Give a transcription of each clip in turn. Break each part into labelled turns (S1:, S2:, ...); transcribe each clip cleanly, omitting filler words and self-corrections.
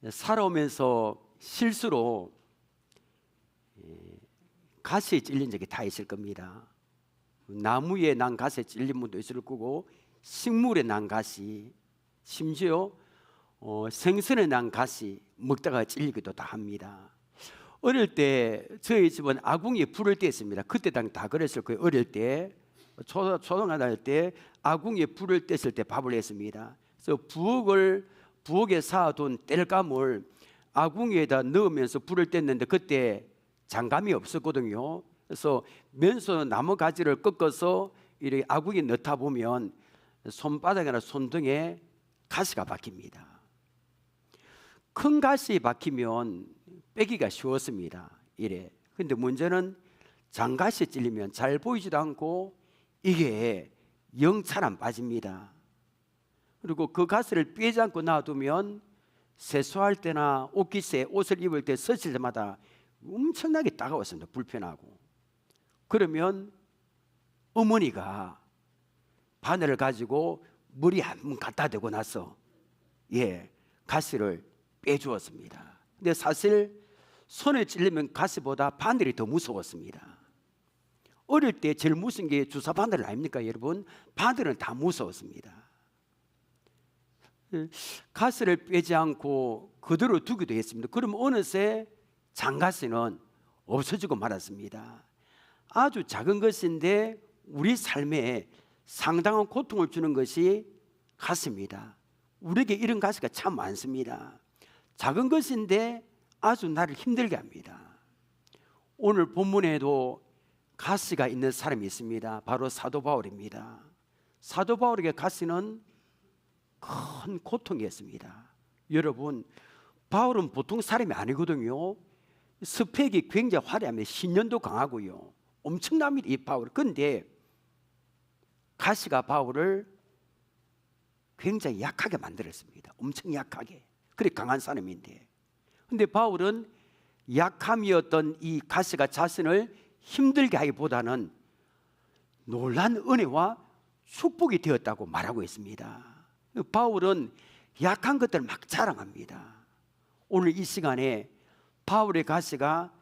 S1: 살아오면서 실수로 가시에 찔린 적이 다 있을 겁니다. 나무에 난 가시에 찔린 분도 있을 거고, 식물에 난 가시, 심지어 생선에 난 가시 먹다가 찔리기도 다 합니다. 어릴 때 저희 집은 아궁이에 불을 뗐습니다. 그때 다 그랬을 거예요. 어릴 때 초등학교 다닐 때 아궁이에 불을 뗐을 때 밥을 했습니다. 그래서 부엌에 쌓아둔 땔감을 아궁이에다 넣으면서 불을 뗐는데 그때 장감이 없었거든요. 그래서 맨손 나무 가지를 꺾어서 이렇게 아궁이에 넣다 보면 손바닥이나 손등에 가시가 박힙니다. 큰 가시 박히면 빼기가 쉬웠습니다. 이래. 근데 문제는 장가시에 찔리면 잘 보이지도 않고 이게 영 잘 안 빠집니다. 그리고 그 가시를 빼지 않고 놔두면 세수할 때나 옷을 입을 때 스칠 때마다 엄청나게 따가웠습니다. 불편하고. 그러면 어머니가 바늘을 가지고 머리 한번 갖다 대고 나서 가시를 빼주었습니다. 근데 사실 손에 찔리면 가시보다 바늘이 더 무서웠습니다. 어릴 때 제일 무서운 게 주사 바늘 아닙니까 여러분? 바늘은 다 무서웠습니다. 가시를 빼지 않고 그대로 두기도 했습니다. 그럼 어느새 장가시는 없어지고 말았습니다. 아주 작은 것인데 우리 삶에 상당한 고통을 주는 것이 가시입니다. 우리에게 이런 가시가 참 많습니다. 작은 것인데 아주 나를 힘들게 합니다. 오늘 본문에도 가시가 있는 사람이 있습니다. 바로 사도 바울입니다. 사도 바울에게 가시는 큰 고통이었습니다. 여러분, 바울은 보통 사람이 아니거든요. 스펙이 굉장히 화려합니다. 신념도 강하고요. 엄청납니다, 이 바울. 그런데 가시가 바울을 굉장히 약하게 만들었습니다. 엄청 약하게. 그래 강한 사람인데, 근데 바울은 약함이었던 이 가시가 자신을 힘들게 하기보다는 놀란 은혜와 축복이 되었다고 말하고 있습니다. 바울은 약한 것들을 막 자랑합니다. 오늘 이 시간에 바울의 가시가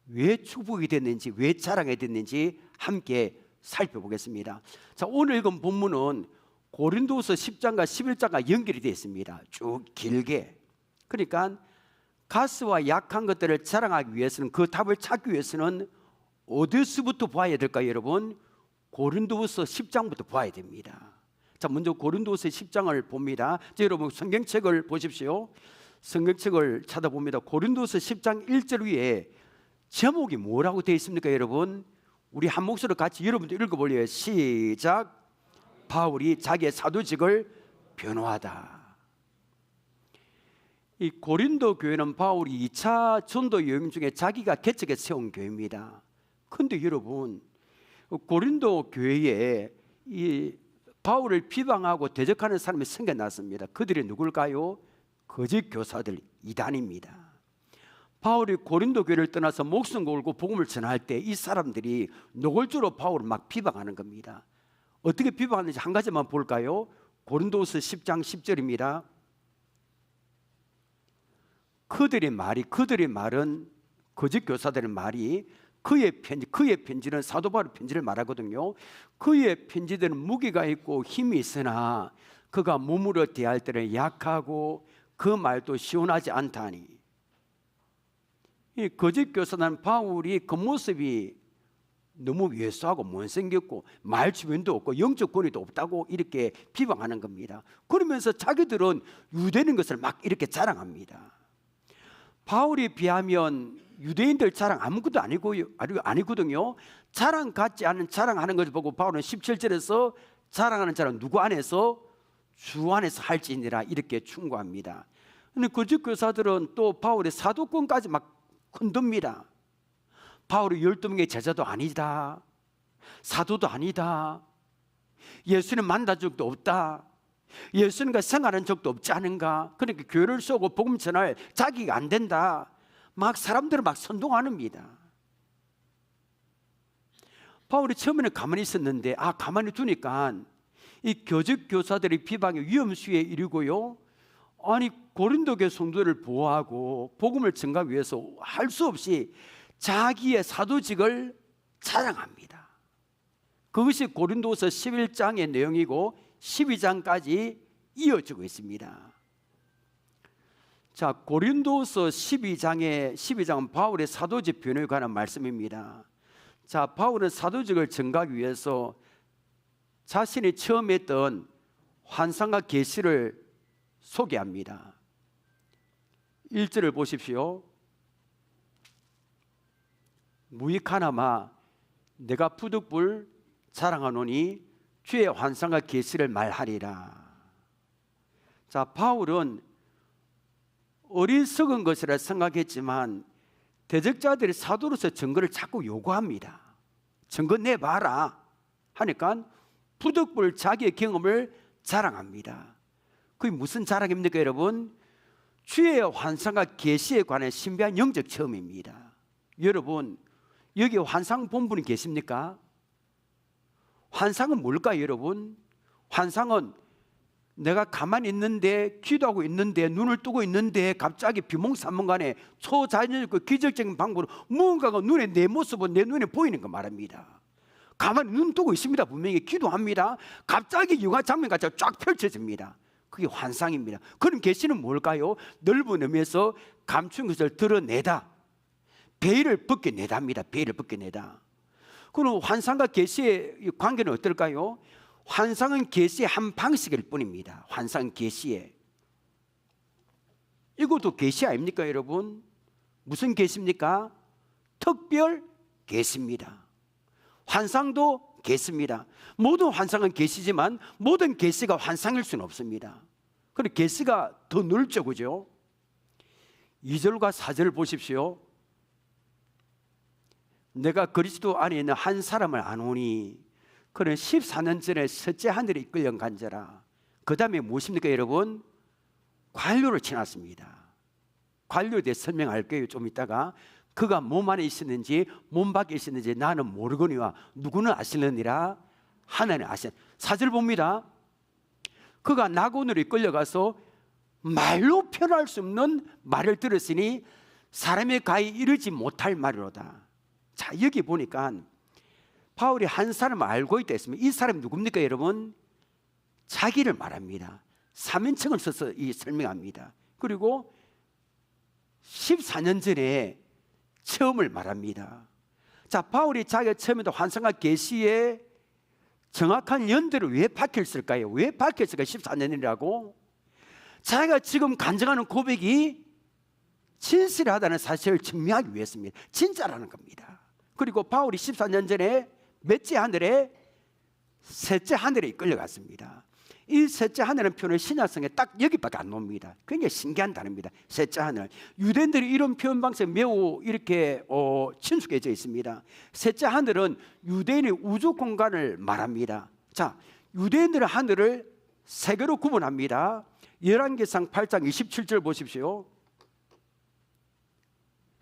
S1: 왜 축복이 됐는지, 왜 자랑이 됐는지 함께 살펴보겠습니다. 자, 오늘 읽은 본문은 고린도서 10장과 11장과 연결이 되어 있습니다. 쭉 길게. 그러니까 가시와 약한 것들을 자랑하기 위해서는, 그 답을 찾기 위해서는 어디서부터 봐야 될까요 여러분? 고린도서 10장부터 봐야 됩니다. 자, 먼저 고린도서 10장을 봅니다. 자, 여러분 성경책을 보십시오. 성경책을 찾아봅니다. 고린도서 10장 1절 위에 제목이 뭐라고 되어 있습니까 여러분? 우리 한 목소리로 같이 여러분들 읽어볼래요? 시작. 바울이 자기의 사도직을 변호하다. 이 고린도 교회는 바울이 2차 전도 여행 중에 자기가 개척해 세운 교회입니다. 그런데 여러분, 고린도 교회에 이 바울을 비방하고 대적하는 사람이 생겨났습니다. 그들이 누굴까요? 거짓 교사들, 이단입니다. 바울이 고린도 교회를 떠나서 목숨 걸고 복음을 전할 때 이 사람들이 노골적으로 바울을 막 비방하는 겁니다. 어떻게 비방하는지 한 가지만 볼까요? 고린도서 10장 10절입니다. 그들의 말은, 거짓 교사들의 말이, 그의 편지는 사도 바울의 편지를 말하거든요. 그의 편지들은 무게가 있고 힘이 있으나 그가 몸으로 대할 때는 약하고 그 말도 시원하지 않다니. 이 거짓 교사는 바울이 겉모습이 너무 왜소하고 못생겼고 말 주변도 없고 영적 권위도 없다고 이렇게 비방하는 겁니다. 그러면서 자기들은 유대인 것을 막 이렇게 자랑합니다. 바울에 비하면 유대인들 자랑 아무것도 아니거든요. 자랑 같지 않은 자랑하는 것을 보고 바울은 17절에서 자랑하는 자는 누구 안에서? 주 안에서 할지니라 이렇게 충고합니다. 그런데 거짓 교사들은 또 바울의 사도권까지 막 흔듭니다. 바울이 12명의 제자도 아니다, 사도도 아니다, 예수님 만난 적도 없다, 예수님과 생활한 적도 없지 않은가. 그러니까 교회를 쏘고 복음 전할 자기가 안 된다, 막 사람들을 막 선동합니다. 바울이 처음에는 가만히 있었는데 가만히 두니까 이 거짓 교사들의 비방이 위험수위에 이르고요, 아니 고린도 교회 성도를 보호하고 복음을 전가하기 위해서 할 수 없이 자기의 사도직을 자랑합니다. 그것이 고린도서 11장의 내용이고 12장까지 이어지고 있습니다. 자, 고린도서 12장은 바울의 사도직 변호에 관한 말씀입니다. 자, 바울은 사도직을 전가하기 위해서 자신이 처음 했던 환상과 계시를 소개합니다. 1절을 보십시오. 무익하나마 내가 부득불 자랑하노니 주의 환상과 계시를 말하리라. 자, 바울은 어리석은 것이라 생각했지만 대적자들이 사도로서 증거를 자꾸 요구합니다. 증거 내봐라 하니까 부득불 자기의 경험을 자랑합니다. 그게 무슨 자랑입니까 여러분? 주의 환상과 계시에 관한 신비한 영적 체험입니다. 여러분 여기 환상 본 분이 계십니까? 환상은 뭘까요 여러분? 환상은 내가 가만히 있는데 기도하고 있는데 눈을 뜨고 있는데 갑자기 비몽사몽간에 초자연적 기적적인 방법으로 무언가가 내 모습은 내 눈에 보이는 거 말합니다. 가만히 눈 뜨고 있습니다. 분명히 기도합니다. 갑자기 영화 장면같이 쫙 펼쳐집니다. 그게 환상입니다. 그런 계시는 뭘까요? 넓은 의미에서 감춘 것을 드러내다, 베일을 벗겨내다입니다. 베일을 벗겨내다. 그럼 환상과 계시의 관계는 어떨까요? 환상은 계시의 한 방식일 뿐입니다. 환상 계시의 이것도 계시 아닙니까 여러분? 무슨 계시입니까? 특별 계시입니다. 환상도 계시입니다. 모든 환상은 계시지만 모든 계시가 환상일 수는 없습니다. 그런데 계시가 더 넓죠, 그죠? 2절과 4절을 보십시오. 내가 그리스도 안에 있는 한 사람을 아노니 그는 14년 전에 셋째 하늘에 이끌려 간자라. 그 다음에 무엇입니까 여러분? 관료를 지났습니다. 관료에 대해 설명할게요 좀 이따가. 그가 몸 안에 있었는지 몸 밖에 있었는지 나는 모르거니와 누구는 아시느니라 하나님 아시는. 4절 봅니다. 그가 낙원으로 이끌려가서 말로 표현할 수 없는 말을 들었으니 사람의 가히 이르지 못할 말이로다. 자, 여기 보니까 바울이 한 사람을 알고 있다 했으면 이 사람이 누굽니까 여러분? 자기를 말합니다. 3인칭을 써서 설명합니다. 그리고 14년 전에 처음을 말합니다. 자, 바울이 자기가 처음에도 환상과 계시의 정확한 연대를 왜 밝혔을까요? 왜 밝혔을까요? 14년이라고. 자기가 지금 간증하는 고백이 진실하다는 사실을 증명하기 위해서입니다. 진짜라는 겁니다. 그리고 바울이 14년 전에 몇째 하늘에? 셋째 하늘에 이끌려갔습니다. 이 셋째 하늘은 표현을 신약성에 딱 여기밖에 안 놉니다. 굉장히 신기한 단어입니다. 셋째 하늘. 유대인들이 이런 표현 방식에 매우 이렇게 친숙해져 있습니다. 셋째 하늘은 유대인의 우주 공간을 말합니다. 자, 유대인들의 하늘을 세 개로 구분합니다. 열왕기상 8장 27절 보십시오.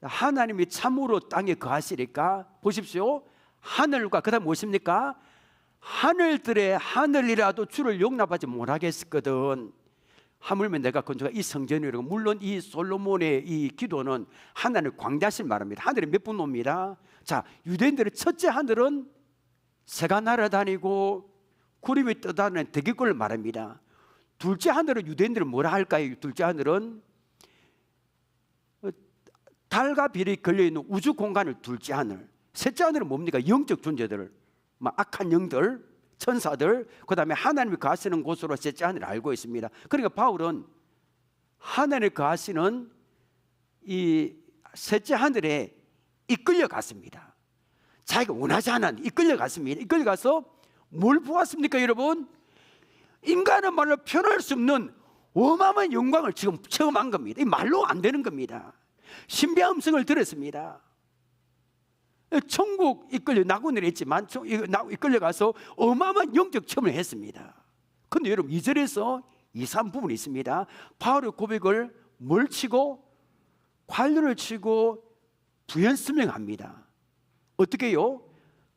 S1: 하나님이 참으로 땅에 거하시니까 보십시오. 하늘과 그 다음 무엇입니까? 하늘들의 하늘이라도 주를 용납하지 못하겠거든. 하물며 내가 건조가 이 성전이라고. 물론 이 솔로몬의 이 기도는 하나님을 광대하신 말입니다. 하늘에 몇 분 옵니다. 자, 유대인들의 첫째 하늘은 새가 날아다니고 구름이 떠다니는 대기권을 말합니다. 둘째 하늘은 유대인들은 뭐라 할까요? 둘째 하늘은 달과 별이 걸려있는 우주 공간을 둘째 하늘. 셋째 하늘은 뭡니까? 영적 존재들, 악한 영들, 천사들, 그 다음에 하나님이 거하시는 곳으로 셋째 하늘을 알고 있습니다. 그러니까 바울은 하나님이 거하시는 이 셋째 하늘에 이끌려 갔습니다. 자기가 원하지 않은 이끌려 갔습니다. 이끌려 가서 뭘 보았습니까 여러분? 인간은 말로 표현할 수 없는 어마어마한 영광을 지금 체험한 겁니다. 이 말로 안 되는 겁니다. 신비한 음성을 들었습니다. 천국 이끌려 낙원을 했지만 이끌려 가서 어마어마한 영적 체험을 했습니다. 그런데 여러분 2절에서 이상한 부분이 있습니다. 바울의 고백을 뭘 치고? 관료를 치고 부연 설명합니다. 어떻게요?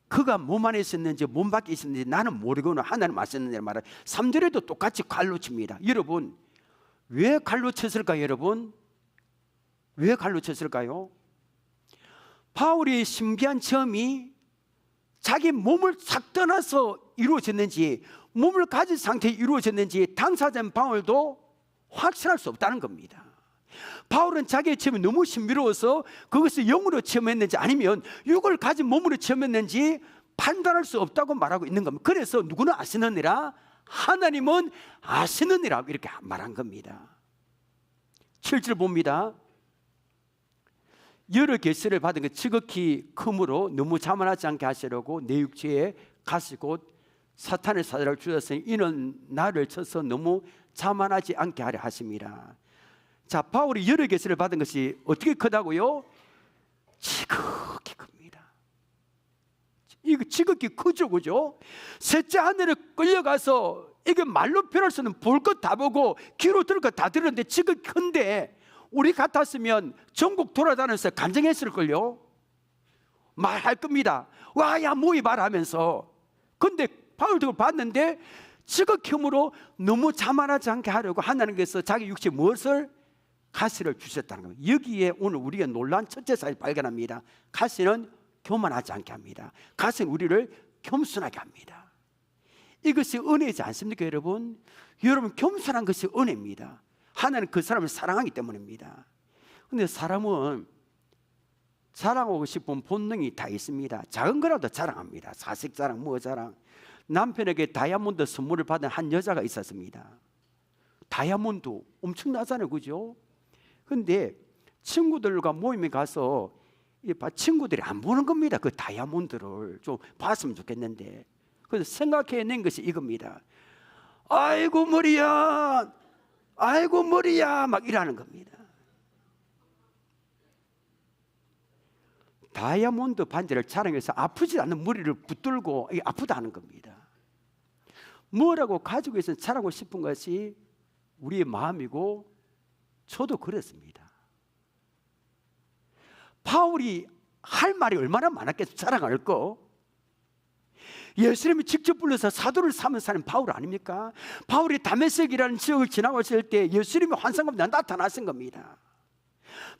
S1: 그가 몸 안에 있었는지 몸 밖에 있었는지 나는 모르거나 하나님 아셨느냐는 말을 3절에도 똑같이 관료 칩니다. 여러분 왜 칼로 쳤을까요, 여러분? 왜 칼로 쳤을까요? 바울의 신비한 체험이 자기 몸을 싹 떠나서 이루어졌는지, 몸을 가진 상태에 이루어졌는지 당사자인 바울도 확신할 수 없다는 겁니다. 바울은 자기의 체험이 너무 신비로워서 그것을 영으로 체험했는지 아니면 육을 가진 몸으로 체험했는지 판단할 수 없다고 말하고 있는 겁니다. 그래서 누구는 아시느니라, 하나님은 아시느니라 이렇게 말한 겁니다. 7절 봅니다. 여러 계시를 받은 그 지극히 크므로 너무 자만하지 않게 하시려고 내 육체에 가시 곧 사탄의 사자를 주셨으니 이는 나를 쳐서 너무 자만하지 않게 하려 하심이라. 자, 바울이 여러 계시를 받은 것이 어떻게 크다고요? 지극히 큽니다. 이거 지극히 크죠, 그죠? 셋째 하늘에 끌려가서 이게 말로 표현할 수 없는, 볼 것 다 보고 귀로 들을 것 다 들었는데 지극히 큰데 우리 같았으면 전국 돌아다니면서 간증했을걸요. 말할 겁니다. 와, 야, 뭐이 말하면서. 근데 바울도 봤는데 지극히 크므로 너무 자만하지 않게 하려고 하나님께서 자기 육체에 무엇을? 가시를 주셨다는 겁니다. 여기에 오늘 우리가 놀라운 첫째 사실을 발견합니다. 가시는 교만하지 않게 합니다. 가시는 우리를 겸손하게 합니다. 이것이 은혜지 않습니까, 여러분? 여러분, 겸손한 것이 은혜입니다. 하나님 그 사람을 사랑하기 때문입니다. 그런데 사람은 자랑하고 싶은 본능이 다 있습니다. 작은 거라도 자랑합니다. 사식 자랑, 뭐 자랑. 남편에게 다이아몬드 선물을 받은 한 여자가 있었습니다. 다이아몬드 엄청나잖아요, 그죠? 근데 친구들과 모임에 가서 친구들이 안 보는 겁니다. 그 다이아몬드를 좀 봤으면 좋겠는데. 그래서 생각해낸 것이 이겁니다. 아이고 머리야, 아이고 머리야, 막 이러는 겁니다. 다이아몬드 반지를 자랑해서 아프지 않는 머리를 붙들고 아프다는 겁니다. 뭐라고 가지고 있어서 자랑하고 싶은 것이 우리의 마음이고, 저도 그랬습니다. 바울이 할 말이 얼마나 많았겠어. 자랑할 거. 예수님이 직접 불러서 사도를 삼은 사람이 바울 아닙니까? 바울이 다메섹이라는 지역을 지나갔을 때 예수님이 환상 가운데 나타나신 겁니다.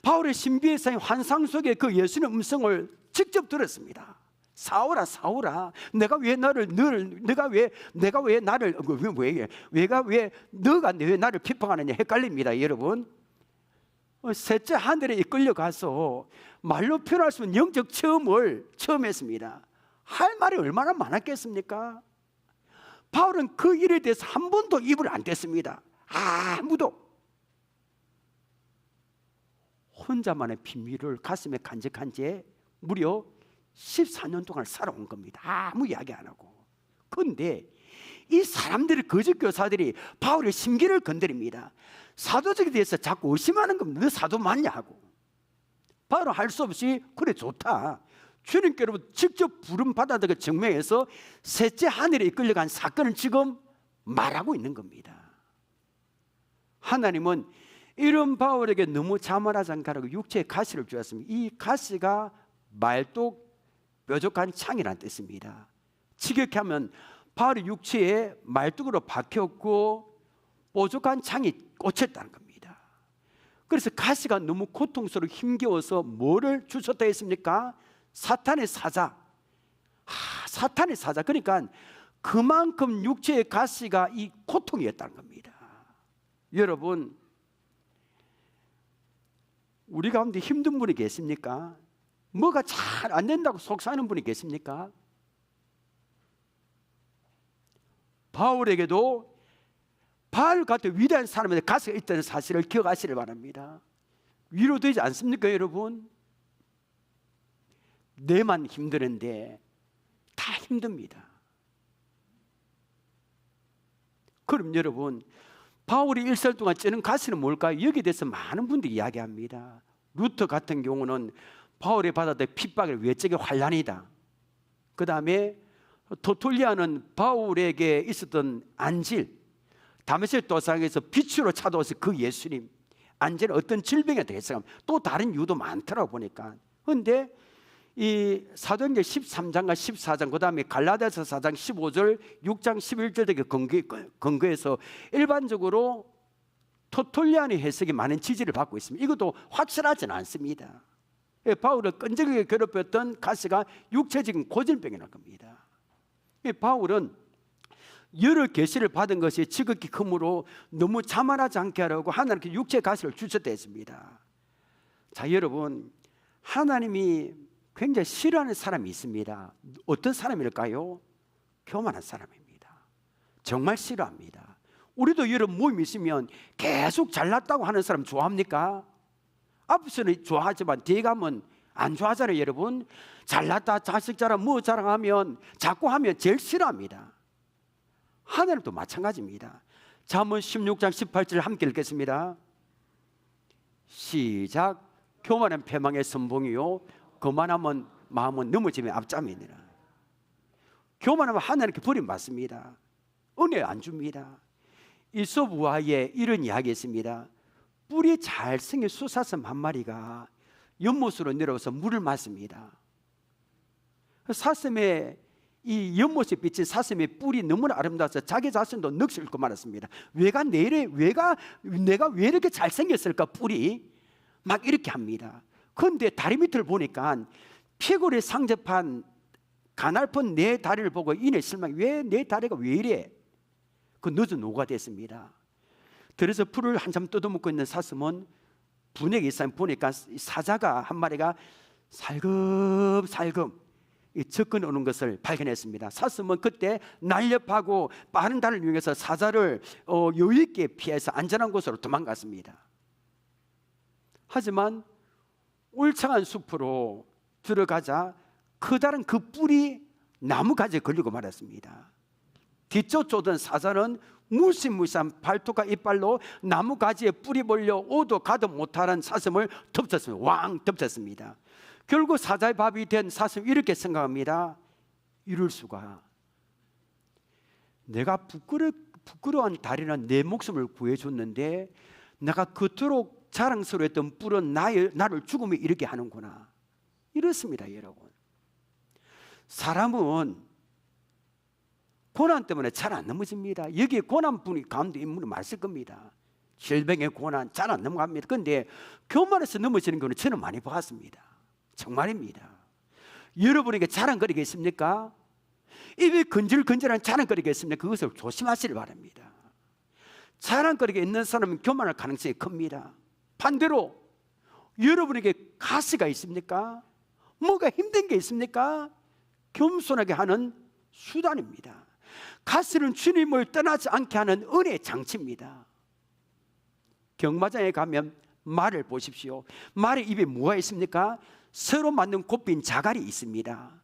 S1: 바울의 신비의 사인 환상 속에 그 예수님의 음성을 직접 들었습니다. 사울아, 사울아, 내가 왜 나를 너가 왜 나를 비판하느냐 헷갈립니다, 여러분. 셋째 하늘에 이끌려가서 말로 표현할 수 없는 영적 체험을 처음 했습니다. 할 말이 얼마나 많았겠습니까? 바울은 그 일에 대해서 한 번도 입을 안 댔습니다. 아무도. 혼자만의 비밀을 가슴에 간직한 채 무려 14년 동안 살아온 겁니다. 아무 이야기 안 하고. 그런데 이 사람들이, 거짓 교사들이 바울의 심기를 건드립니다. 사도적에 대해서 자꾸 의심하는 겁니다. 너 사도 맞냐 하고. 바울은 할 수 없이 그래 좋다, 주님께로부터 직접 부름 받아들여 그 증명해서 셋째 하늘에 이끌려간 사건을 지금 말하고 있는 겁니다. 하나님은 이런 바울에게 너무 자만하지 않게 하라고 육체의 가시를 주었습니다. 이 가시가 말뚝 뾰족한 창이라는 뜻입니다. 직역해 하면 바울의 육체에 말뚝으로 박혔고 뾰족한 창이 꽂혔다는 겁니다. 그래서 가시가 너무 고통스럽고 힘겨워서 뭐를 주셨다 했습니까? 사탄의 사자. 사탄의 사자. 그러니까 그만큼 육체의 가시가 이 고통이었다는 겁니다. 여러분, 우리 가운데 힘든 분이 계십니까? 뭐가 잘 안 된다고 속상하는 분이 계십니까? 바울에게도 바울 같은 위대한 사람의 가시가 있다는 사실을 기억하시길 바랍니다. 위로되지 않습니까, 여러분? 내만 힘드는데 다 힘듭니다. 그럼 여러분, 바울이 일설 동안 찌는 가시는 뭘까요? 여기에 대해서 많은 분들이 이야기합니다. 루터 같은 경우는 바울이 받았던 핍박의 외적의 환란이다. 그 다음에 토툴리아는 바울에게 있었던 안질, 다메섹 도상에서 빛으로 찾아오신 그 예수님, 안질은 어떤 질병에 대해서 또 다른 이유도 많더라고 보니까. 그런데 이 사도행전 13장과 14장, 그 다음에 갈라디아서 4장 15절, 6장 11절 되게 근거해서 일반적으로 토톨리안의 해석이 많은 지지를 받고 있습니다. 이것도 확실하지는 않습니다. 바울을 끈질기게 괴롭혔던 가스가 육체적인 고질병이라는 겁니다. 바울은 여러 계시를 받은 것이 지극히 크므로 너무 자만하지 않게 하려고 하나님께 육체 가시를 주셨다 했습니다. 자, 여러분, 하나님이 굉장히 싫어하는 사람이 있습니다. 어떤 사람일까요? 교만한 사람입니다. 정말 싫어합니다. 우리도 여러 모임이 있으면 계속 잘났다고 하는 사람 좋아합니까? 앞서는 좋아하지만 뒤에 가면 안 좋아하잖아요. 여러분, 잘났다, 자식 자랑, 뭐 자랑하면 자꾸 하면 제일 싫어합니다. 하나님도 마찬가지입니다. 잠언 16장 18절 함께 읽겠습니다. 시작. 교만은 패망의 선봉이요 거만하면 마음은 넘어짐의 앞잠이니라. 교만하면 하나님께 버림받습니다. 은혜 안 줍니다. 이솝 우화에 이런 이야기 있습니다. 뿔이 잘생긴 숫사슴 한 마리가 연못으로 내려와서 물을 마십니다. 사슴의 이 연못에 비친 사슴의 뿔이 너무나 아름다워서 자기 자신도 넋을 잃고 말았습니다. 내가 왜 이렇게 잘생겼을까? 뿔이 막 이렇게 합니다. 그런데 다리 밑을 보니까 피골에 상접한 가날픈 내 다리를 보고 이내 실망. 왜 내 다리가 왜 이래? 그 늦은 오후가 됐습니다. 그래서 풀을 한참 뜯어먹고 있는 사슴은 분에게 있으면 보니까 사자가 한 마리가 살금살금 접근 오는 것을 발견했습니다. 사슴은 그때 날렵하고 빠른 다리를 이용해서 사자를 여유 있게 피해서 안전한 곳으로 도망갔습니다. 하지만 울창한 숲으로 들어가자 커다란 그 뿔이 나무가지에 걸리고 말았습니다. 뒤쫓아오던 사자는 무시무시한 발톱과 이빨로 나무가지에 뿔이 몰려 오도 가도 못하는 사슴을 덮쳤습니다. 왕 덮쳤습니다. 결국 사자의 밥이 된 사슴이 이렇게 생각합니다. 이럴 수가. 내가 부끄러운 다리는 내 목숨을 구해줬는데 내가 그토록 자랑스러워했던 뿔은 나를 죽음에 이르게 하는구나. 이렇습니다, 여러분. 사람은 고난 때문에 잘 안 넘어집니다. 여기에 고난분이 가운데 인물이 많을 겁니다. 질병의 고난 잘 안 넘어갑니다. 그런데 교만해서 넘어지는 경우는 저는 많이 봤습니다. 정말입니다. 여러분에게 자랑거리가 있습니까? 입이 건질건질한 자랑거리가 있습니까? 그것을 조심하시길 바랍니다. 자랑거리가 있는 사람은 교만할 가능성이 큽니다. 반대로 여러분에게 가시가 있습니까? 뭐가 힘든 게 있습니까? 겸손하게 하는 수단입니다. 가시는 주님을 떠나지 않게 하는 은혜의 장치입니다. 경마장에 가면 말을 보십시오. 말의 입에 뭐가 있습니까? 새로 만든 곱빈 자갈이 있습니다.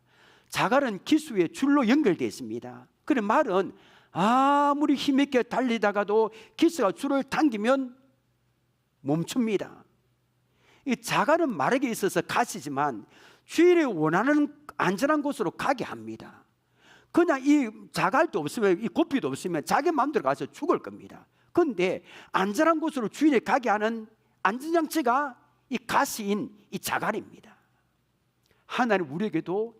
S1: 자갈은 기수에 줄로 연결되어 있습니다. 그래 말은 아무리 힘있게 달리다가도 기수가 줄을 당기면 멈춥니다. 이 자갈은 말에게 있어서 가시지만 주인이 원하는 안전한 곳으로 가게 합니다. 그냥 이 자갈도 없으면, 이 고삐도 없으면 자기 마음대로 가서 죽을 겁니다. 그런데 안전한 곳으로 주인이 가게 하는 안전장치가 이 가시인 이 자갈입니다. 하나님 우리에게도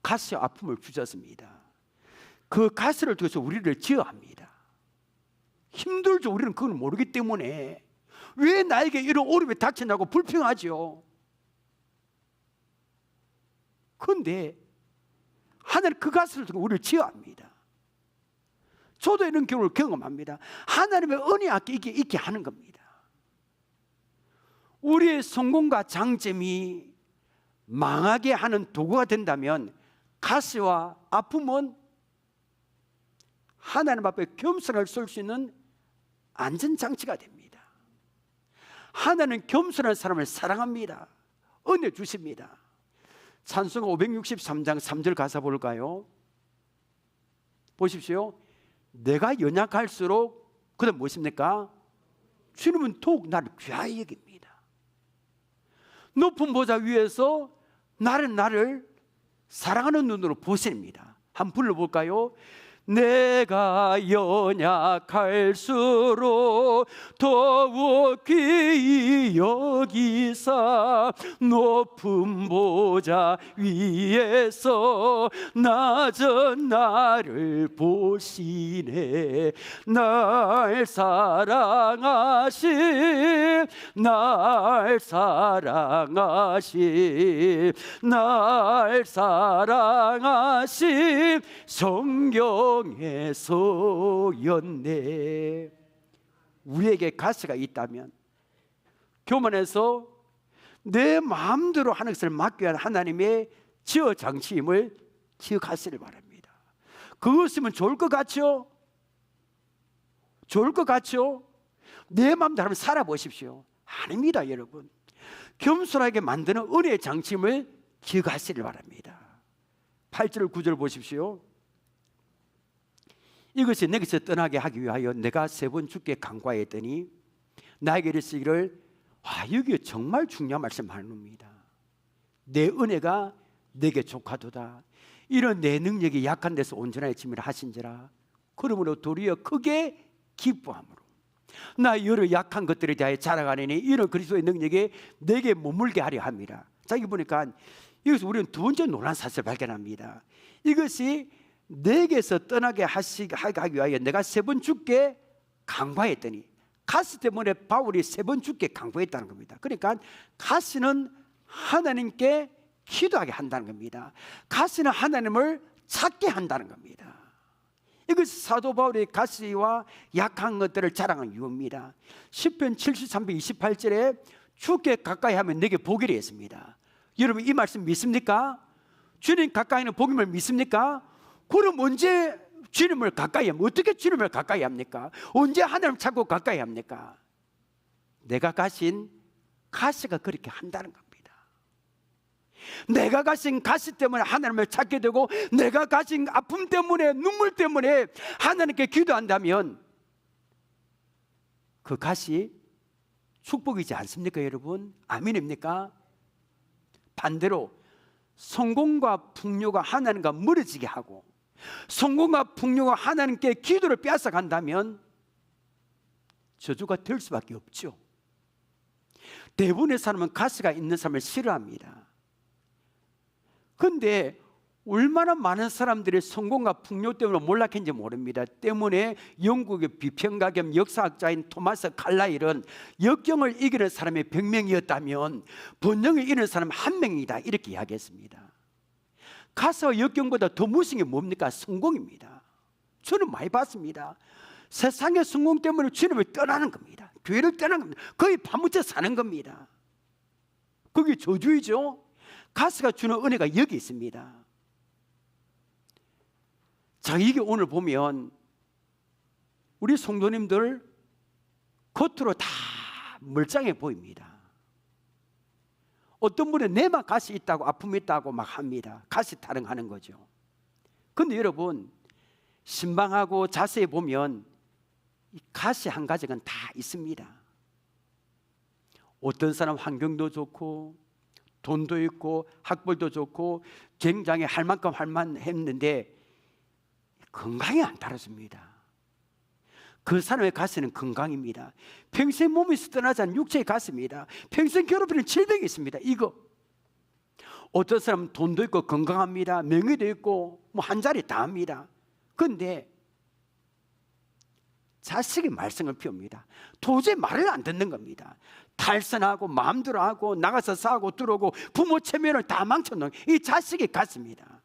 S1: 가시와 아픔을 주셨습니다. 그 가시를 통해서 우리를 제어합니다. 힘들죠. 우리는 그걸 모르기 때문에. 왜 나에게 이런 어려움이 닥쳤냐고 불평하죠. 그런데 하나님 그 가시를 통해 우리를 제어합니다. 저도 이런 경우를 경험합니다. 하나님의 은혜가 있게 하는 겁니다. 우리의 성공과 장점이 망하게 하는 도구가 된다면 가시와 아픔은 하나님 앞에 겸손을 쏠 수 있는 안전장치가 됩니다. 하나님은 겸손한 사람을 사랑합니다. 은혜 주십니다. 찬송 563장 3절 가사 볼까요? 보십시오. 내가 연약할수록 그다음 무엇입니까? 주님은 더욱 나를 귀하게 여깁니다. 높은 보좌 위에서 나를 사랑하는 눈으로 보십니다. 한번 불러볼까요? 내가 연약할수록 더욱 귀히 여기사 높은 보좌 위에서 낮은 나를 보시네. 날 사랑하신 날 사랑하신 날 사랑하신 성경의 소였네. 우리에게 가시가 있다면 교만해서 내 마음대로 하는 것을 막기 위한 하나님의 지어 장치임을 기억하시길 바랍니다. 그것이면 좋을 것 같죠? 좋을 것 같죠? 내 마음대로 한번 살아보십시오. 아닙니다, 여러분. 겸손하게 만드는 은혜의 장치임을 기억하시길 바랍니다. 8절 9절 보십시오. 이것이 내게서 떠나게 하기 위하여 내가 3번 주께 간구하였더니 나에게 이르시기를, 여기 정말 중요한 말씀 하는겁니다. 내 은혜가 내게 족하도다. 이런 내 능력이 약한 데서 온전하게 짐을 하신지라. 그러므로 도리어 크게 기뻐함으로 나 여러 약한 것들에 대하여 자랑하느니 이런 그리스도의 능력이 내게 머물게 하려 합니다. 자, 여기 보니까 여기서 우리는 두 번째 놀라운 사실을 발견합니다. 이것이 내게서 떠나게 하기 위하여 내가 3번 주께 간구했더니, 가시 때문에 바울이 3번 주께 간구했다는 겁니다. 그러니까 가시는 하나님께 기도하게 한다는 겁니다. 가시는 하나님을 찾게 한다는 겁니다. 이것이 사도 바울의 가시와 약한 것들을 자랑한 이유입니다. 시편 73편 28절에 주께 가까이 하면 내게 복이라 했습니다. 여러분, 이 말씀 믿습니까? 주님 가까이 하는 복임을 믿습니까? 그럼 언제 주님을 가까이 하면, 어떻게 주님을 가까이 합니까? 언제 하나님을 찾고 가까이 합니까? 내가 가신 가시가 그렇게 한다는 겁니다. 내가 가신 가시 때문에 하나님을 찾게 되고, 내가 가진 아픔 때문에, 눈물 때문에 하나님께 기도한다면 그 가시 축복이지 않습니까, 여러분? 아멘입니까? 반대로 성공과 풍요가 하나님과 멀어지게 하고, 성공과 풍요가 하나님께 기도를 빼앗아 간다면 저주가 될 수밖에 없죠. 대부분의 사람은 가시가 있는 사람을 싫어합니다. 그런데 얼마나 많은 사람들이 성공과 풍요 때문에 몰락했는지 모릅니다. 때문에 영국의 비평가 겸 역사학자인 토마스 칼라일은 역경을 이기는 사람이 100명이었다면 번영을 이기는 사람 1명이다, 이렇게 이야기했습니다. 가시와 역경보다 더 무서운 게 뭡니까? 성공입니다. 저는 많이 봤습니다. 세상의 성공 때문에 주님을 떠나는 겁니다. 교회를 떠나는 겁니다. 거의 파묻혀 사는 겁니다. 그게 저주이죠. 가시가 주는 은혜가 여기 있습니다. 자, 이게 오늘 보면 우리 성도님들 겉으로 다 멀쩡해 보입니다. 어떤 분은 내만 가시 있다고, 아픔이 있다고 막 합니다. 가시 타령하는 거죠. 그런데 여러분, 신방하고 자세히 보면 이 가시 한 가지가 다 있습니다. 어떤 사람 환경도 좋고 돈도 있고 학벌도 좋고 굉장히 할 만큼 할 만했는데 건강이 안 따라줍니다. 그 사람의 가시는 건강입니다. 평생 몸에서 떠나지 않은 육체의 가시입니다. 평생 괴롭히는 질병이 있습니다. 이거. 어떤 사람은 돈도 있고 건강합니다. 명예도 있고 뭐 한 자리 다 합니다. 그런데 자식의 말썽을 피웁니다. 도저히 말을 안 듣는 겁니다. 탈선하고 마음대로 하고 나가서 싸고 들어오고 부모 체면을 다 망쳐놓은 이 자식의 가시입니다.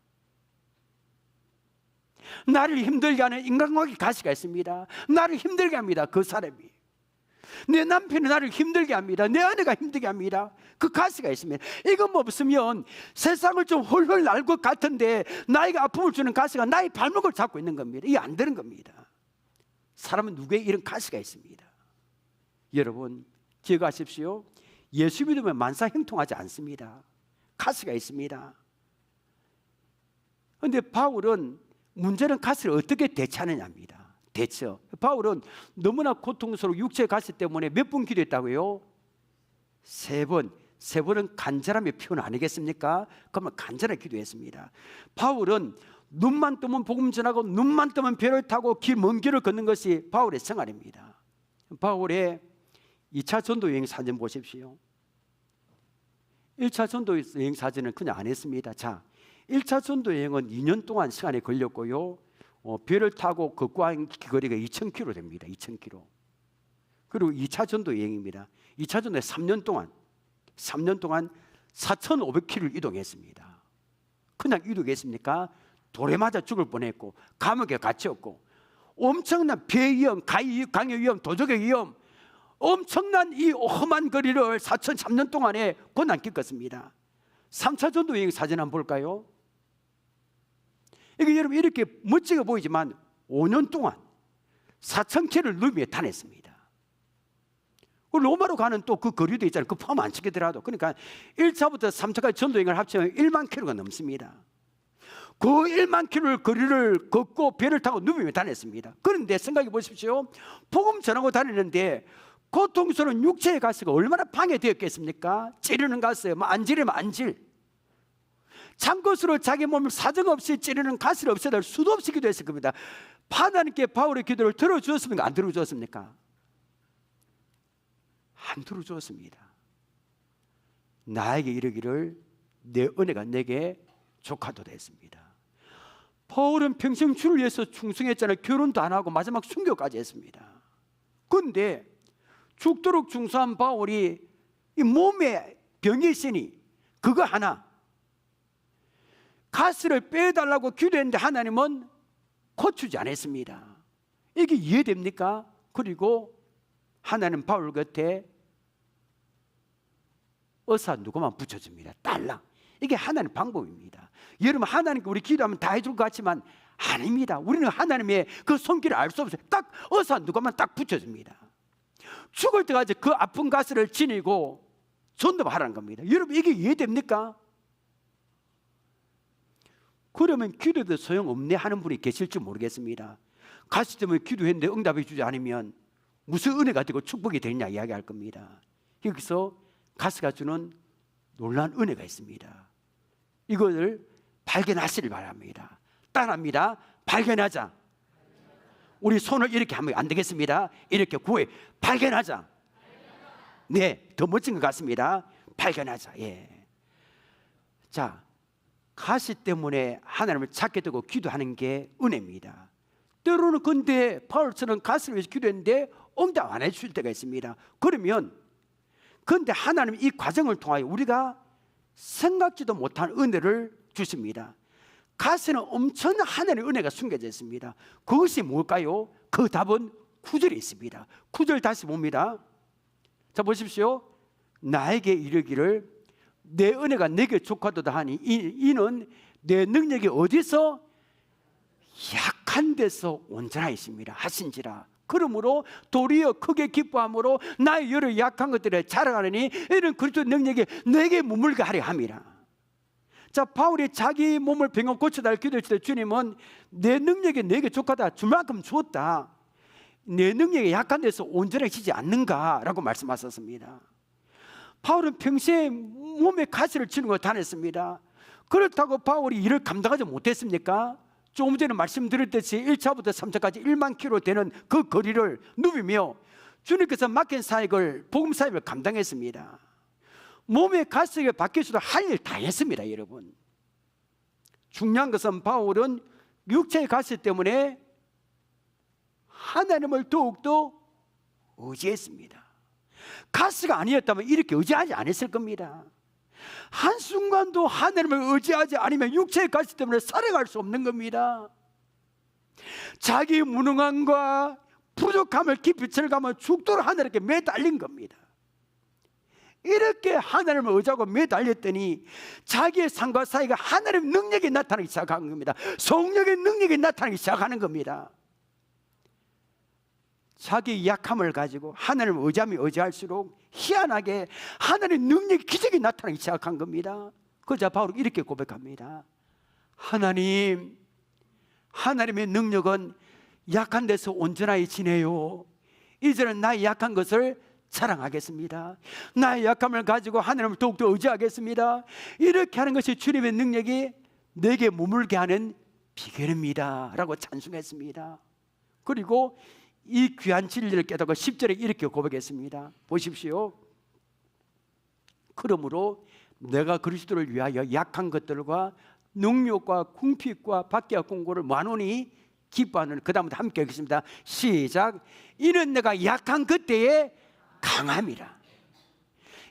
S1: 나를 힘들게 하는 인간관계 가시가 있습니다. 나를 힘들게 합니다. 그 사람이. 내 남편이 나를 힘들게 합니다. 내 아내가 힘들게 합니다. 그 가시가 있습니다. 이거 없으면 세상을 좀 홀홀 날 것 같은데 나에게 아픔을 주는 가시가 나의 발목을 잡고 있는 겁니다. 이게 안 되는 겁니다. 사람은 누구의 이런 가시가 있습니다. 여러분 기억하십시오. 예수 믿으면 만사 형통하지 않습니다. 가시가 있습니다. 그런데 바울은 문제는 가시를 어떻게 대처하느냐입니다. 대처. 바울은 너무나 고통스러운 육체의 가시 때문에 몇 번 기도했다고요? 3번. 3번은 간절함의 표현 아니겠습니까? 그러면 간절하게 기도했습니다. 바울은 눈만 뜨면 복음 전하고 눈만 뜨면 배를 타고 먼 길을 걷는 것이 바울의 생활입니다. 바울의 2차 전도 여행 사진 보십시오. 1차 전도 여행 사진은 그냥 안 했습니다. 자, 1차 전도 여행은 2년 동안 시간이 걸렸고요. 배를 타고 걷고 한 거리가 2,000km 됩니다. 2,000km. 그리고 2차 전도 여행입니다. 2차 전도에 3년 동안 4,500km를 이동했습니다. 그냥 이동했습니까? 돌에 맞아 죽을 뻔했고 감옥에 갇혔고 엄청난 배 위험, 강의 위험, 도적의 위험, 엄청난 이 험한 거리를 4,003년 동안에 고난 겪었습니다. 3차 전도 여행 사진 한번 볼까요? 이게 여러분 이렇게 멋지게 보이지만 5년 동안 4,000km를 누비며 다녔습니다. 로마로 가는 또 그 거리도 있잖아요. 그 포함 안 치더라도. 그러니까 1차부터 3차까지 전도 여행을 합치면 1만 km가 넘습니다. 그 1만 km를 거리를 걷고 배를 타고 누비며 다녔습니다. 그런데 생각해 보십시오. 복음 전하고 다니는데 고통스러운 육체의 가스가 얼마나 방해되었겠습니까? 찌르는 가스, 안 찌르면 안 질. 잠것으로 자기 몸을 사정없이 찌르는 가스를 없애달 수도 없이 기도했을 겁니다. 하나님께 바울의 기도를 들어주었습니까? 안 들어주었습니까? 안 들어주었습니다. 나에게 이르기를 내 은혜가 내게 족하도다 했습니다. 바울은 평생 주를 위해서 충성했잖아요. 결혼도 안 하고 마지막 순교까지 했습니다. 그런데 죽도록 충성한 바울이 이 몸에 병이 있으니 그거 하나 가스를 빼달라고 기도했는데 하나님은 고치지 않았습니다. 이게 이해됩니까? 그리고 하나님 바울 곁에 의사 누구만 붙여줍니다. 딸랑. 이게 하나님 방법입니다. 여러분 하나님께 우리 기도하면 다 해줄 것 같지만 아닙니다. 우리는 하나님의 그 손길을 알 수 없어요. 딱 의사 누구만 딱 붙여줍니다. 죽을 때까지 그 아픈 가스를 지니고 전도하라는 겁니다. 여러분 이게 이해됩니까? 그러면 기도도 소용없네 하는 분이 계실지 모르겠습니다. 가스 때문에 기도했는데 응답해 주지 않으면 무슨 은혜가 되고 축복이 되느냐 이야기할 겁니다. 여기서 가스가 주는 놀라운 은혜가 있습니다. 이것을 발견하시길 바랍니다. 따라합니다. 발견하자. 우리 손을 이렇게 하면 안 되겠습니다. 이렇게 구해 발견하자. 네, 더 멋진 것 같습니다. 발견하자. 예. 자, 가시 때문에 하나님을 찾게 되고 기도하는 게 은혜입니다. 때로는 근데 바울처럼 가시를 위해서 기도했는데 응답 안 해줄 때가 있습니다. 그러면 근데 하나님 이 과정을 통하여 우리가 생각지도 못한 은혜를 주십니다. 가시는 엄청난 하나님의 은혜가 숨겨져 있습니다. 그것이 뭘까요? 그 답은 9절에 있습니다. 9절 다시 봅니다. 자 보십시오. 나에게 이르기를 내 은혜가 내게 족하도다 하니 이는 내 능력이 어디서 약한 데서 온전하십니다 하신지라. 그러므로 도리어 크게 기뻐함으로 나의 여러 약한 것들에 자랑하느니 이런 그리스도 능력이 내게 머물게 하려 함이라. 자, 바울이 자기 몸을 병원 고쳐달라고 기도했을 때 주님은 내 능력이 내게 족하다 줄만큼 주었다. 내 능력이 약한 데서 온전해지지 않는가라고 말씀하셨습니다. 바울은 평소에 몸에 가시를 치는 걸 다녔습니다. 그렇다고 바울이 일을 감당하지 못했습니까? 조금 전에 말씀드렸듯이 1차부터 3차까지 1만 킬로 되는 그 거리를 누비며 주님께서 맡긴 사역을 복음 사역을 감당했습니다. 몸의 가스가 바뀌어서도 할 일 다 했습니다. 여러분 중요한 것은 바울은 육체의 가스 때문에 하나님을 더욱더 의지했습니다. 가스가 아니었다면 이렇게 의지하지 않았을 겁니다. 한순간도 하나님을 의지하지 않으면 육체의 가시 때문에 살아갈 수 없는 겁니다. 자기 무능함과 부족함을 깊이 철감하며 죽도록 하나님께 매달린 겁니다. 이렇게 하나님을 의지하고 매달렸더니 자기의 삶과 사이가 하나님의 능력이 나타나기 시작한 겁니다. 성령의 능력이 나타나기 시작하는 겁니다. 자기 약함을 가지고 하나님을 의지하면 의지할수록 희한하게 하나님의 능력이 기적이 나타나기 시작한 겁니다. 그래서 바울은 이렇게 고백합니다. 하나님, 하나님의 능력은 약한 데서 온전하게 지내요. 이제는 나의 약한 것을 자랑하겠습니다. 나의 약함을 가지고 하나님을 더욱더 의지하겠습니다. 이렇게 하는 것이 주님의 능력이 내게 머물게 하는 비결입니다 라고 찬송했습니다. 그리고 이 귀한 진리를 깨닫고 10절에 이렇게 고백했습니다. 보십시오. 그러므로 내가 그리스도를 위하여 약한 것들과 능력과 궁핍과 박해와 공고를 많으니 기뻐하는. 그 다음부터 함께 하겠습니다. 시작. 이는 내가 약한 그때에 강함이라.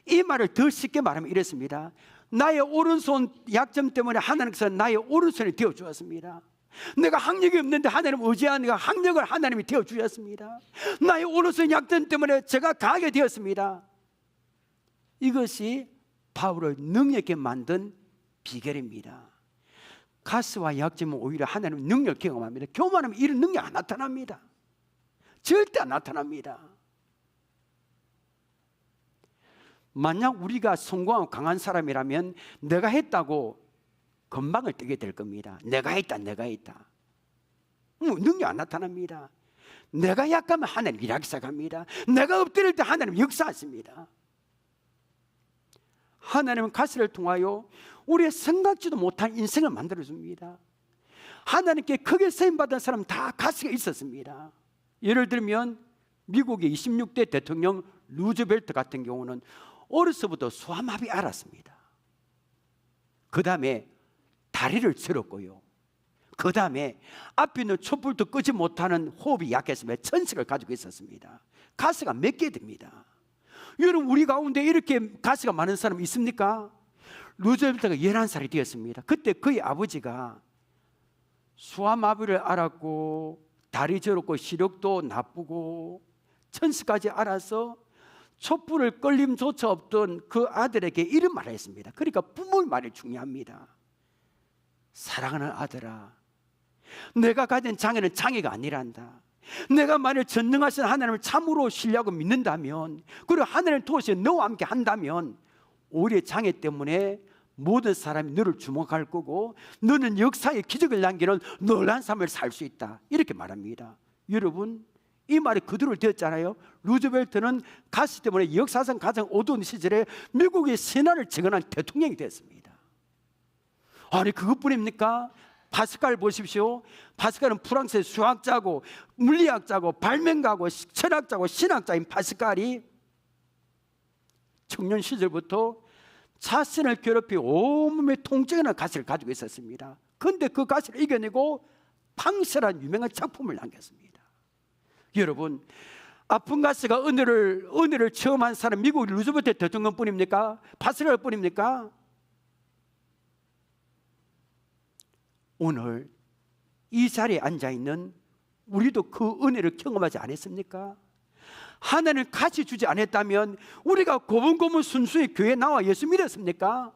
S1: 이 말을 더 쉽게 말하면 이렇습니다. 나의 오른손 약점 때문에 하나님께서 나의 오른손이 되어주었습니다. 내가 학력이 없는데 하나님 의지하니까 학력을 하나님이 되어주셨습니다. 나의 오른손 약점 때문에 제가 강하게 되었습니다. 이것이 바울을 능력있게 만든 비결입니다. 가스와 약점은 오히려 하나님의 능력을 경험합니다. 교만하면 이런 능력 안 나타납니다. 절대 안 나타납니다. 만약 우리가 성공하고 강한 사람이라면 내가 했다고 건방을 뜨게 될 겁니다. 내가 했다. 능력 안 나타납니다. 내가 약하면 하나님 일하기 시작합니다. 내가 엎드릴 때 하나님 역사하십니다. 하나님은 가시를 통하여 우리의 생각지도 못한 인생을 만들어줍니다. 하나님께 크게 쓰임받은 사람 다 가시가 있었습니다. 예를 들면 미국의 26대 대통령 루즈벨트 같은 경우는 어려서부터 소아마비 앓았습니다. 그 다음에 다리를 절었고요. 그 다음에 앞에 있는 촛불도 끄지 못하는 호흡이 약했으며 천식을 가지고 있었습니다. 가시가 몇 개 됩니다. 여러분, 우리 가운데 이렇게 가시가 많은 사람 있습니까? 루즈벨트가 11살이 되었습니다. 그때 그의 아버지가 소아마비를 앓았고 다리 저렸고 시력도 나쁘고 천식까지 앓아서 촛불을 끌림조차 없던 그 아들에게 이런 말을 했습니다. 그러니까 부모의 말이 중요합니다. 사랑하는 아들아, 내가 가진 장애는 장애가 아니란다. 내가 만일 전능하신 하나님을 참으로 신뢰하고 믿는다면, 그리고 하나님을 통해서 너와 함께 한다면 오히려 장애 때문에 모든 사람이 너를 주목할 거고 너는 역사의 기적을 남기는 놀라운 삶을 살 수 있다. 이렇게 말합니다. 여러분, 이 말이 그대로 되었잖아요. 루즈벨트는 가시 때문에 역사상 가장 어두운 시절에 미국의 신화를 재건한 대통령이 됐습니다. 아니, 그것뿐입니까? 파스칼 보십시오. 파스칼은 프랑스의 수학자고 물리학자고 발명가고 철학자고 신학자인 파스칼이 청년 시절부터 자신을 괴롭히 온몸에 통증이나 가시를 가지고 있었습니다. 그런데 그 가시를 이겨내고 방세란 유명한 작품을 남겼습니다. 여러분, 아픈 가시가 은혜를 체험한 사람 미국 루즈벨트 대통령뿐입니까? 파스칼뿐입니까? 오늘 이 자리에 앉아있는 우리도 그 은혜를 경험하지 않았습니까? 하나님 같이 주지 않았다면 우리가 고분고분 순수히 교회에 나와 예수 믿었습니까?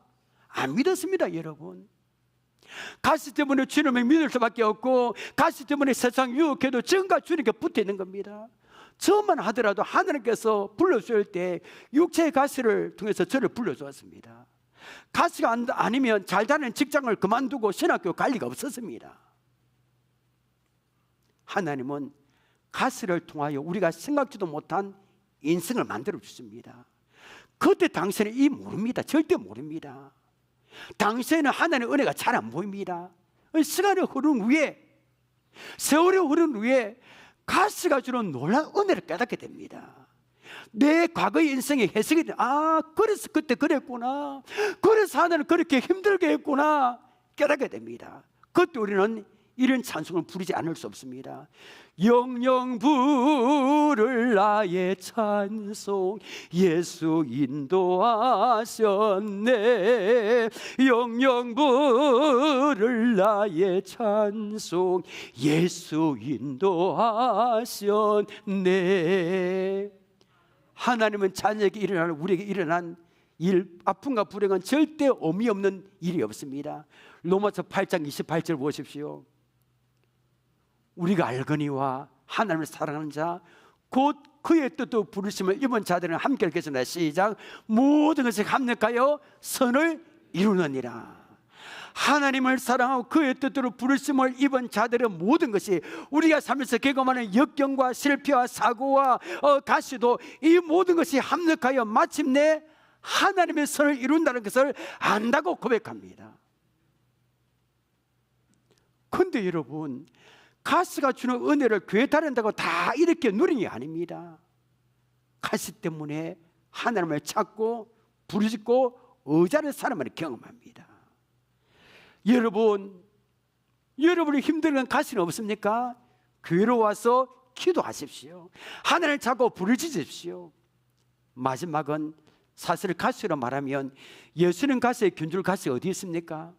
S1: 안 믿었습니다. 여러분, 가시 때문에 주님을 믿을 수밖에 없고 가시 때문에 세상 유혹해도 정가 주님께 붙어 있는 겁니다. 저만 하더라도 하나님께서 불러주실 때 육체의 가시를 통해서 저를 불러주었습니다. 가시가 아니면 잘 다니는 직장을 그만두고 신학교 갈 리가 없었습니다. 하나님은 가시를 통하여 우리가 생각지도 못한 인생을 만들어 주십니다. 그때 당시에는 이 모릅니다. 절대 모릅니다. 당시에는 하나님의 은혜가 잘 안 보입니다. 시간이 흐른 후에, 세월이 흐른 후에 가시가 주는 놀라운 은혜를 깨닫게 됩니다. 내 과거의 인생의 해석이 돼. 아, 그래서 그때 그랬구나. 그래서 하나는 그렇게 힘들게 했구나. 깨닫게 됩니다. 그때 우리는 이런 찬송을 부르지 않을 수 없습니다. 영영 부를 나의 찬송 예수 인도하셨네. 영영 부를 나의 찬송 예수 인도하셨네. 하나님은 자녀에게 일어나는, 우리에게 일어난 일, 아픔과 불행은 절대 의미 없는 일이 없습니다. 로마서 8장 28절 보십시오. 우리가 알거니와 하나님을 사랑하는 자 곧 그의 뜻도 부르심을 입은 자들은 함께 읽겠습니다. 시작. 모든 것을 합력하여 선을 이루느니라. 하나님을 사랑하고 그의 뜻대로 부르심을 입은 자들은 모든 것이, 우리가 살면서 경험하는 역경과 실패와 사고와 가시도 이 모든 것이 합력하여 마침내 하나님의 선을 이룬다는 것을 안다고 고백합니다. 근데 여러분, 가시가 주는 은혜를 교회 다닌다고 다 이렇게 누리는 게 아닙니다. 가시 때문에 하나님을 찾고 부르짖고 의자를 사람을 경험합니다. 여러분이 힘든 가시는 없습니까? 교회로 와서 기도하십시오. 하나님을 찾고 부르짖으십시오. 마지막은 사실 가시로 말하면 예수님 가시의 균줄 가시 어디 있습니까?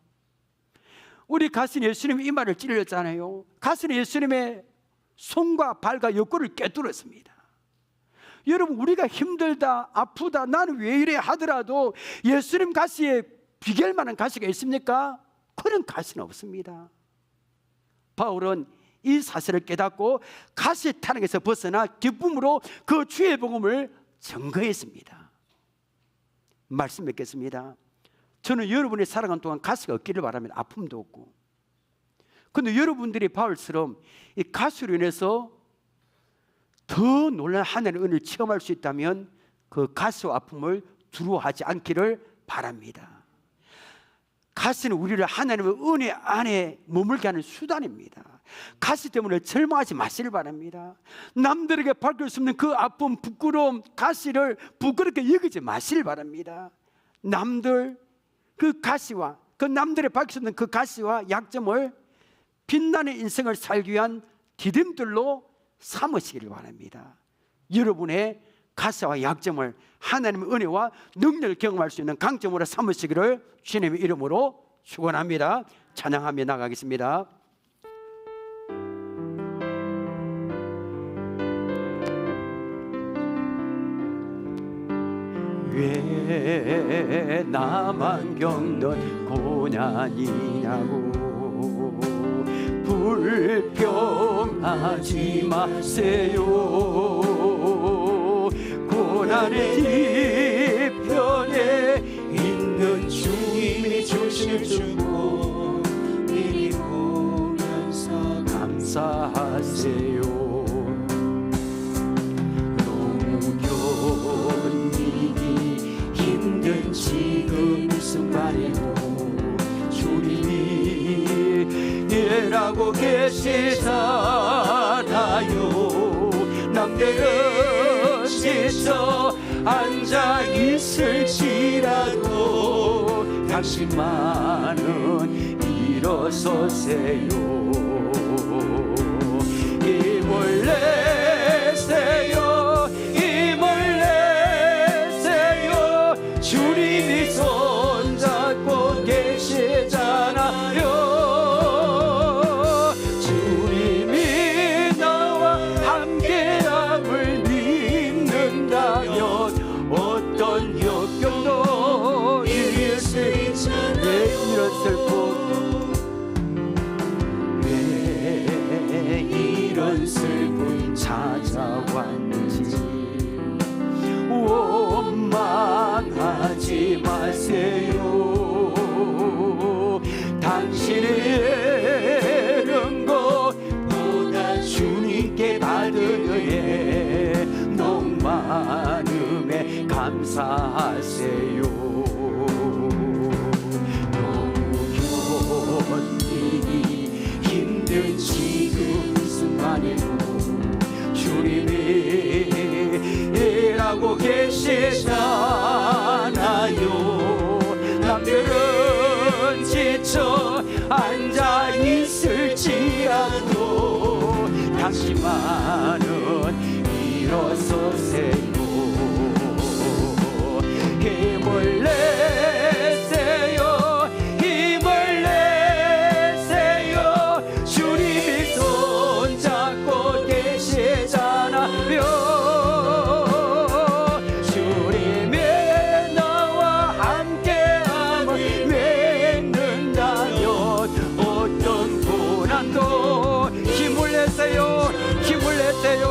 S1: 우리 가시는 예수님 이마를 찔렸잖아요. 가시는 예수님의 손과 발과 옆구리를 꿰뚫었습니다. 여러분, 우리가 힘들다, 아프다, 나는 왜 이래 하더라도 예수님 가시에 비교할 만한 가시가 있습니까? 그런 가시는 없습니다. 바울은 이 사실을 깨닫고 가시 타락에서 벗어나 기쁨으로 그 주의 복음을 증거했습니다. 말씀 맺겠습니다. 저는 여러분의 살아가는 동안 가시가 없기를 바랍니다. 아픔도 없고. 그런데 여러분들이 바울처럼 이 가시로 인해서 더 놀라운 하나님의 은혜를 체험할 수 있다면 그 가시와 아픔을 두려워하지 않기를 바랍니다. 가시는 우리를 하나님의 은혜 안에 머물게 하는 수단입니다. 가시 때문에 절망하지 마시길 바랍니다. 남들에게 밝힐 수 없는 그 아픔, 부끄러움, 가시를 부끄럽게 여기지 마시길 바랍니다. 남들 그 가시와 그 남들의 밝힐 수 없는 그 가시와 약점을 빛나는 인생을 살기 위한 디딤돌로 삼으시기를 바랍니다. 여러분의 가시와 약점을 하나님의 은혜와 능력을 경험할 수 있는 강점으로 삼으시기를 주님의 이름으로 축원합니다. 찬양하며 나가겠습니다. 왜 나만 겪는 고난이냐고 불평하지 마세요. 고난의 뒤편에 있는 주님이 주실 주고 이리 보면서 감사하세요. 너무 견디기 힘든 지금 이 순간에도 주님이 일하고 계시잖아요. 남들은 지쳐 앉아 있을지라도 당신만은 일어서세요. 힘을 내세요. 힘을 내세요. 주님이 손잡고 계시잖아요. 어떤 역경도 이길 수 있잖아요. 왜 이런 슬픔 찾아왔는지 원망하지 마세요. 당신의 이런 것보다 주님께 받은 은혜 너무 많음에 감사하세요. 너무 견디기 힘든 지금 이 순간에도 주님이 일하고 계시잖아요. 남들은 지쳐 앉아 있을지라도 당신만은 일어서세요. 힘을 내세요. 힘을 내세요. 주님이 손잡고 계시잖아요. 주님이 나와 함께함을 맺는다면 어떤 고난도 힘을 내세요. 힘을 내세요.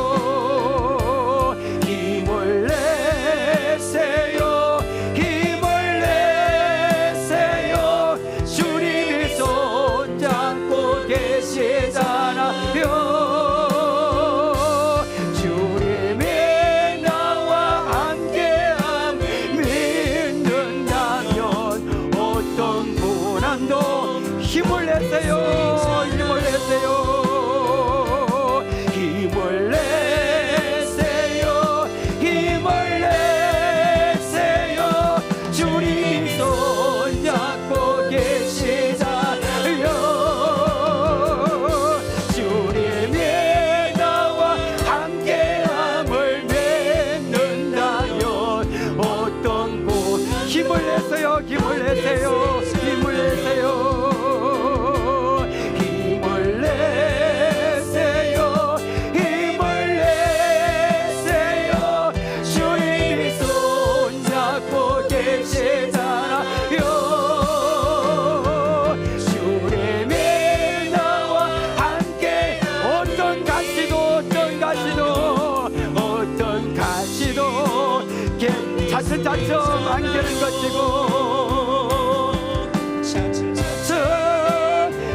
S1: 우리에게 차츰차츰 안개는 거치고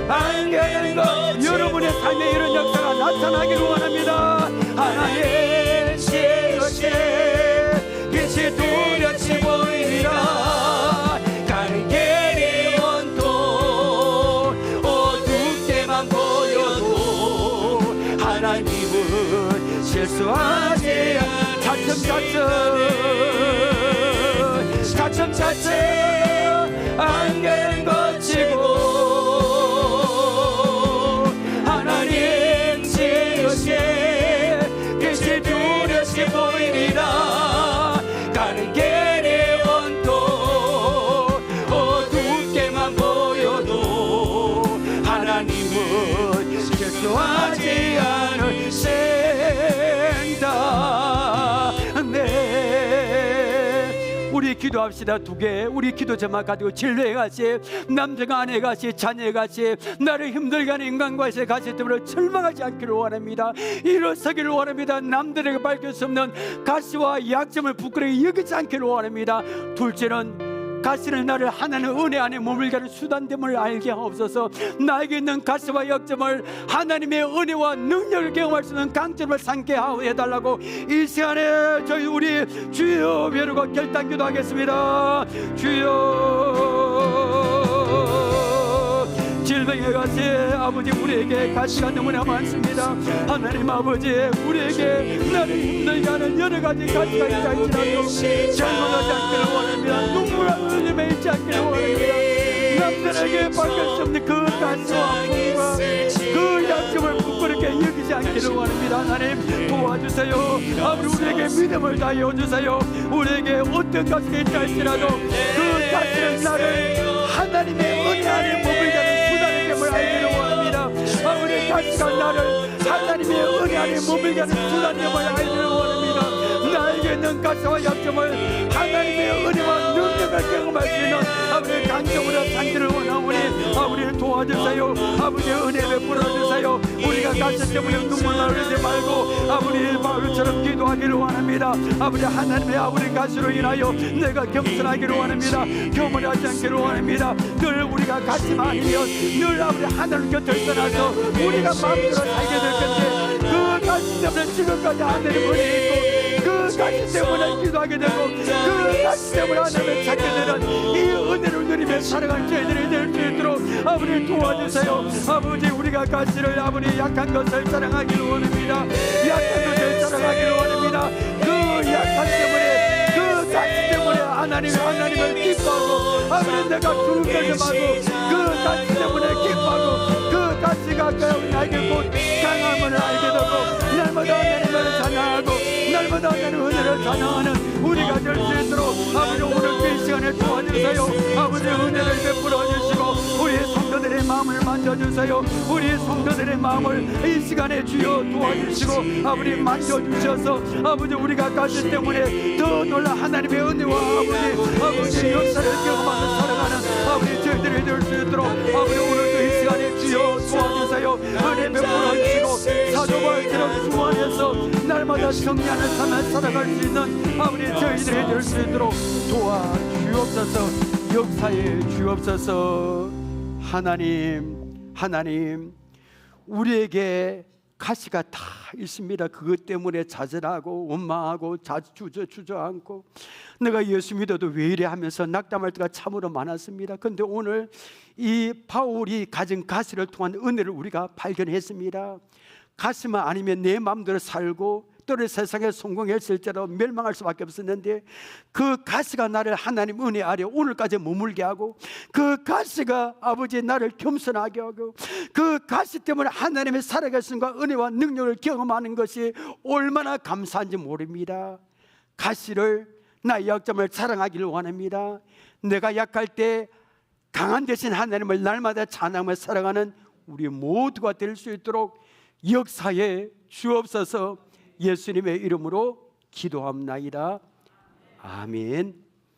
S1: 안개는 것 여러분의 삶에 이런 역사가 나타나기를 원합니다. 하나님 지으시네 빛이 뚜렷이 보이리라. 가는 길이 온통 어둡게만 보여도 하나님은 실수하지 않아. 차츰차츰 안개는 거치고 하나님 지으신 빛이 뚜렷이 보이리라. 가는 길이 온통 어둡게만 보여도 하나님은 실수하지 않으신다. 네, 우리 기도합시다. 두 개, 우리 기도 제목 가지고 진로에 같이, 남자가 아내 같이, 자녀 같이, 나를 힘들게 하는 인간과의 같이 때문에 절망하지 않기를 원합니다. 일어서기를 원합니다. 남들에게 밝힐 수 없는 가시와 약점을 부끄러이 여기지 않기를 원합니다. 둘째는 가시는 나를 하나는 은혜 안에 머물게 하는 수단됨을 알게 하옵소서. 나에게 있는 가시와 약점을 하나님의 은혜와 능력을 경험할 수 있는 강점을 삼게 해달라고 이 시간에 저희 우리 주여 배우고 결단 기도하겠습니다. 주여, 질병의 가시 아버지, 우리에게 가시가 너무나 많습니다. 하나님 아버지, 우리에게 나를 힘들게 하는 여러 가지 가시가 있지 않지라도 잘못하지 않기를 원합니다. 눈물 흘리며 있지 않기를 원합니다. 남들에게 밝힐 수 없는 그 가시와 아픔과 그 약점을 부끄럽게 여기지 않기를 원합니다. 하나님 도와주세요. 아버지, 우리에게 믿음을 다하여 주세요. 우리에게 어떤 가시가 있지 할지라도 그 가시는 나를 하나님의 은혜 안에 머물게 하는 수단임을 알기를 원합니다. 아버지, 가시가 나를 하나님의 은혜 안에 머물게 하는 수단임을 알기를 원합니다. 나에게 있는 가시와 약점을 하나님의 은혜와 능력을 경험할 수 있는 아버지 강점으로 삼기를 원하오니 아버지 도와주세요. 아버지 은혜 베풀어 주세요. 우리가 가시 때문에 눈물 나르지 말고 아버지 바울처럼 기도하기를 원합니다. 아버지, 하나님의 아버지 가시로 인하여 내가 겸손하기를 원합니다. 교만하지 않기를 원합니다. 늘 우리가 가시만 아니면 늘 아버지 하나님 곁을 떠나서 우리가 마음대로 살게 될 건데 그 가시 때문에 지금까지 하나님 은혜 있고 그 가시 때문에 기도하게 되고 그 가시 때문에 하나님을 찾게 되는 이 은혜를 누리며 살아가는 저희들이 될 수 있도록 아버지 도와주세요. 아버지, 우리가 가시를 아버지 약한 것을 사랑하기를 원합니다. 약한 것을 사랑하기를 원합니다. 그 약한 때문에 그 가시 때문에 하나님을 기뻐하고 아버지 내가 주는 것을 하고 그 가시 때문에 기뻐하고 그 가시가 나에게 곧 강함을 알게 되고 날마다 하나님을 찬양하고 날마다 하나님의 은혜를 찬양하는 우리가 될 수 있도록 아버지 오늘 이 시간에 도와주세요. 아버지 은혜를 베풀어 주시고 우리 성도들의 마음을 만져주세요. 우리 성도들의 마음을 이 시간에 주여 도와주시고 아버지 만져주셔서 아버지 우리가 가시 때문에 더 놀라 하나님의 은혜와 아버지 역사를 경험하며 살아가는 아버지 저희들이 될 수 있도록 아버지 오늘도 이 시간에 주여 도와주세요. 은혜 베풀어 주시고 사도바울처럼 주 안에서 날마다 승리하는 삶을 살아갈 수 있는 아버지 저희들이 될 수 있도록 도와주옵소서. 역사에 주옵소서. 하나님 우리에게 가시가 다 있습니다. 그것 때문에 좌절하고 원망하고 주저앉고 내가 예수 믿어도 왜 이래 하면서 낙담할 때가 참으로 많았습니다. 그런데 오늘 이 바울이 가진 가시를 통한 은혜를 우리가 발견했습니다. 가시만 아니면 내 마음대로 살고 또래 세상에 성공했을지라도 멸망할 수밖에 없었는데 그 가시가 나를 하나님 은혜 아래 오늘까지 머물게 하고 그 가시가 아버지 나를 겸손하게 하고 그 가시 때문에 하나님의 살아계심과 은혜와 능력을 경험하는 것이 얼마나 감사한지 모릅니다. 가시를 나의 약점을 사랑하기를 원합니다. 내가 약할 때 강한 대신 하나님을 날마다 찬양하며 살아가는 우리 모두가 될 수 있도록 역사에 주옵소서. 예수님의 이름으로 기도합나이다. 아멘.